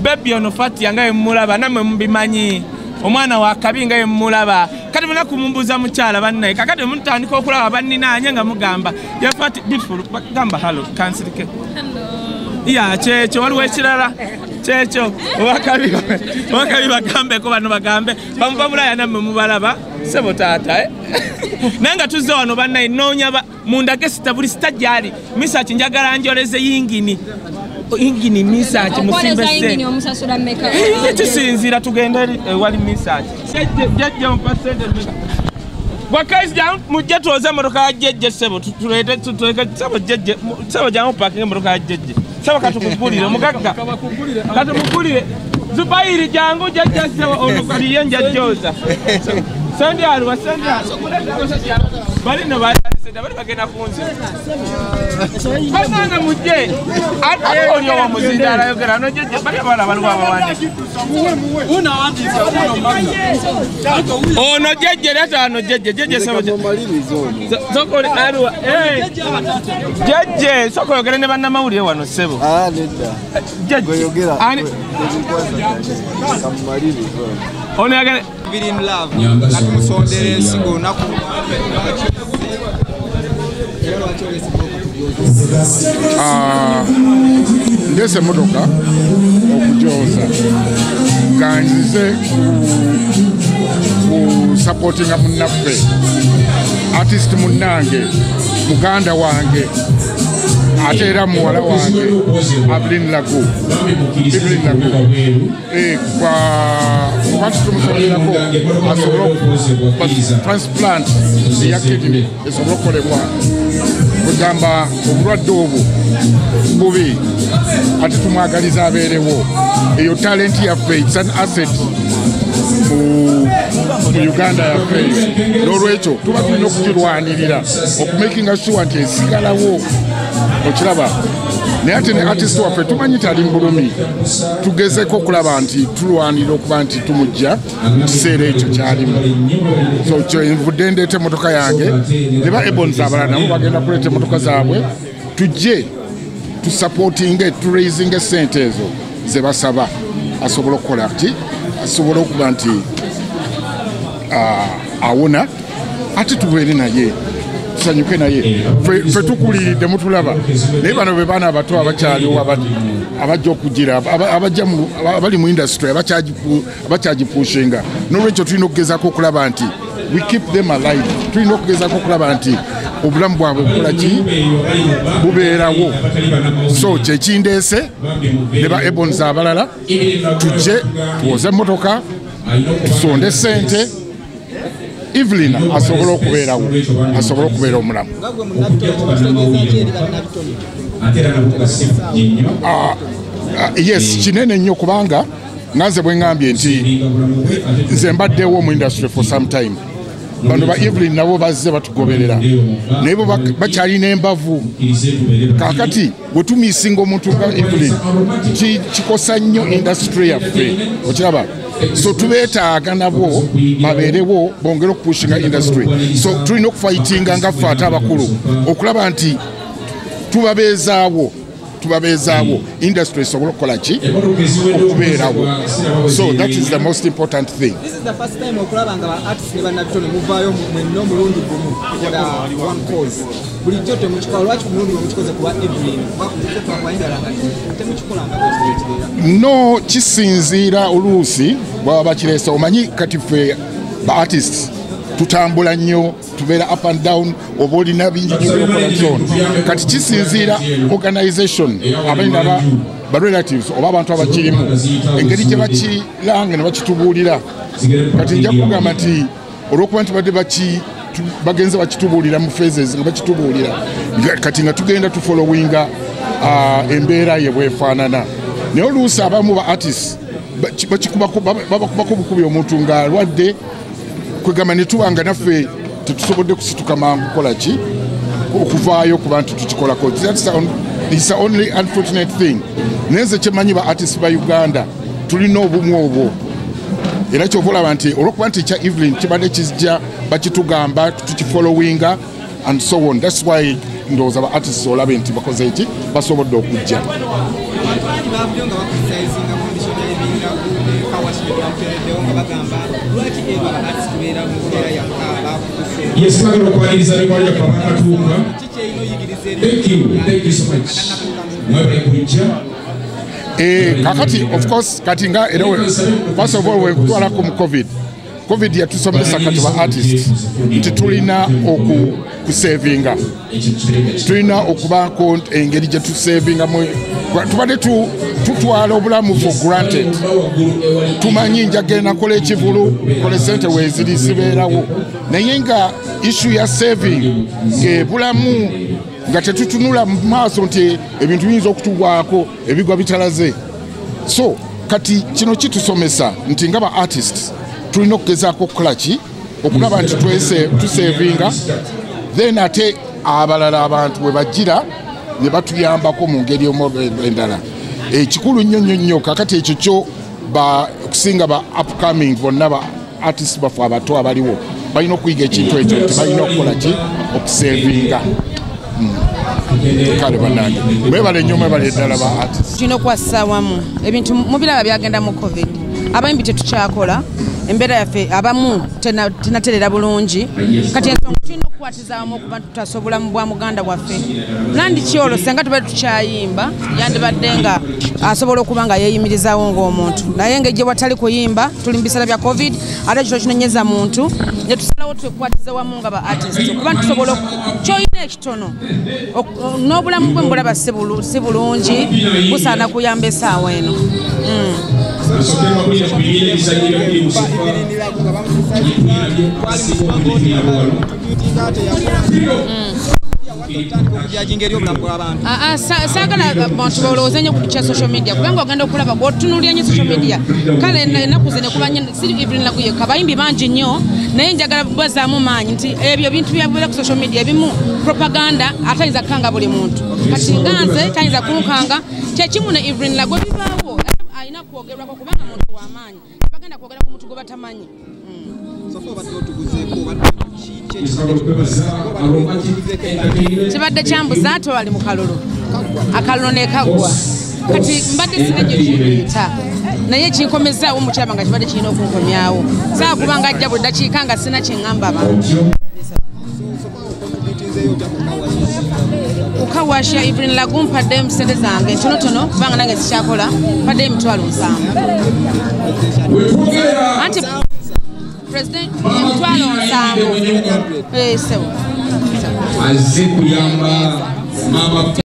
Baby ono fati yangaye mulaba namwe mbimanyi omwana wa kabinga ye mulaba kati muna kumumbuza mukyala bannaye kakati mutandika okulaba banninanye nga mugamba ya fati beautiful gamba hello kansilike ya checho waliwo ekirala checho wakabi bagambe ko bano bagambe bamubabulaya namwe mubalaba sebo taata nanga tuzze wano bannaye noonya mundage sitabuli sitajali misaki njagala njoleze yingini misaki musimbe se ingini omusasula meka tusinzira tugende wali misaki jejje mpasende meka wakazi down mujje tuoze motoka jejje sebo tulete tutweka sebo jejje sebo jangu parking motoka jejje sebo katukugulire mugagga katukugulire zubairi jangu jejje sebo onukaliye njajjoza Sandi alwa bali no bali bagenda kunzi bana mujje oli wa muzindala yogera no jeje bali bala bali wa bawandi una wandisa ono jeje leta no jeje sabo soko alwa jeje soko yogera ne banna mawuli wano sebo neda jeje yogera ani kamaliri ono yagala biri in love nakumusondere singo naku ndese motoka okujoza ganzize ku supportinga munaffe artist munnange muganda wange ate era muwala wange Ablin Lagu kwa tumusonderako asobola transplant ya kidney esobola okukolebwa kugamba obulwadde obwo bubi ate tumwagaliza abeerewo eyo talent yaffe it's an asset mu Uganda yaffe n'olwekyo tuba tulina okugirwanirira okumakinga sure nti esigalawo okiraba naye ate ne artist waffe tumanyi tali mbulumi tugezeko okulaba nti tulwanira okuba nti tumujja mu kiseera ekyo kyalimu so kyo nvudde ndeeta emotoka yange ne ba Ebons abalala nabo bagenda kuleeta emotoka zaabwe tujje tusupportinge turaisinge sente ezo ze basaba asobola okukola ati asobola okuba nti awona ate tubeere naye tusanyuke naye fe tukuliridde mutulaba naye bano be baana abato abakyaliwo abajja okugira abali mu industry abakyagipushinga n'olwekyo tulina okugezaako okulaba nti we keep them alive tulina okugezaako okulaba nti obulamu bwabwe bukola ki bubeerawo so kyekindeese ne ba Ebons abalala tujje tuwoze emmotoka tusonde sente Evelyn asobola okubeerawo asobola okubeera omulamu yes kinene nnyo kubanga nanze bwe ngambye nti nze mbaddewo mu industry for some time bano ba Evelyn nabo bazze batugoberera naye bo bakyalina embavu kakati bwe tumisinga omuntu nga Evelyn kikosa nnyo industry yaffe okiraba so tubeetaaga nabo babeerewo bongere okupushinga industry so tulina okufightinga nga ffe ate abakulu okulaba nti tubabeezaawo industry esobola okukola ki okubeerawo so that is the most important thing. This is the first time okulaba nga ba artists ne bannabitono muvaayo mwenna omulundi gumu kukola one cause bulijjo temukikola lwaki omulundi omukikoze kuba Evelyn twakwayigalanga temukikolanga no kisinziira oluusi bwaba bakireesa omanyi kati ffe ba artists tutambula nnyo tubeera up and down oba olina bingi nyokola zone kati kisinziira organization abalina ba relatives oba abantu abakirimu engeri gye bakiranga ne bakitubuulira kati nja kugamba nti olw'okuba nti badde bagenze bakitubuulira mu phases nga bakitubuulira kati nga tugenda tufollowinga embeera ye bwefaanana naye oluusi abamu ba artists babakubako bukubi omuntu ng'alwadde kwegamba ne tubanga naffe tetusobodde kusituka mangu kukola ki okuvaayo kuba nti tukikolako it's the only unfortunate thing naye nze kyemanyi ba artists ba Uganda tulina obumu obwo era kyova olaba nti olw'okuba nti ekya Evelyn kibadde kijja bakitugamba tukifollowinga and so on that's why ndowooza ba artists olabe nti bakoze eki basobodde okujja criticizing condition y'ebinga ku kawashire bamperedewo nga bagamba lwaki eba artist beera mu mbeera yakaba yes magalo kwaliza likwalya pakatuuka thank you so much mwabe kujja kakati of course kati nga erewe first of all we kutwala ku covid yatusomesa kati ba artist nti tulina okusavinga tulina okubako engeri gye tusavinga tubadde tutwala obulamu for granted tumanyi njagenda kola ekivulu kola sente weeziri sibeerawo naye nga issue ya saving bulamu nga tetutunula mu maaso nti ebintu biyinza okutugwako ebigwa bitalaze so kati kino kitusomesa nti nga ba artists tulina okugezaako okukola ki okulaba nti tusavinga then ate abalala abantu bwe bajjira ne batuyambako mu ngeri endala ekikulu nnyo kakati ekyo kyo okusinga ba upcoming bonna ba artists bafe abato abaliwo balina okuyiga ekintu ekyo nti balina okukola ki okusavinga kale bannange mwebale nnyo mwebale eddala ba artists tulina okuwasa wamu ebintu mubiraba byagenda mu covid abayimbi tetukyakola embeera yaffe abamu tenaterera bulungi kati ensonga tulina okukwatiza wamu okuba tutasobola mu bwa muganda waffe nandi kyolo senga tube tukyayimba yandibadde nga asobola okuba nga yeeyimirizaawo ng'omuntu naye nga ejje watali kuyimba tuli mu biseera bya covid ate kino kinonyeza muntu ne tusalawo twekwatiza wamu nga ba artist okuba ntusobola kyoyina ekitono n'obulamu bwe mbulaba si bulungi busaana kuyamba essaawa eno saagala abantu balowooza nnyo ku kya social media kubanga ogenda okulaba bw'otunuulira nnyo social media kale ennaku zino kubanye si Evelyn Lagu yekka bayimbi bangi nnyo naye njagala bazaamu maanyi nti ebyo bintu byabeera ku social media ebimu propaganda atayinza kukanga buli muntu kati nga nze tayinza kunkanga kyekimu ne Evelyn Lagu bibaawo alina kwogerwako kubanga muntu w'amaanyi bagenda kwogera ku muntu gwe batamanyi kibadde kyambuza ate wali mu kalulu akalulu ne kaggwa kati mbadde sina gye kireeta naye kinkomezaawo mukiraba nga kibadde kirina okunkomyawo saa kubanga ajja buli dakiika nga sina kyeŋŋamba abantu okawasha Evelyn Lagu mpadde sente zange ntonotono kubanga nange zikyakola mpadde emitwalo 7 anti president emitwalo 7 sebo azze kuyamba mama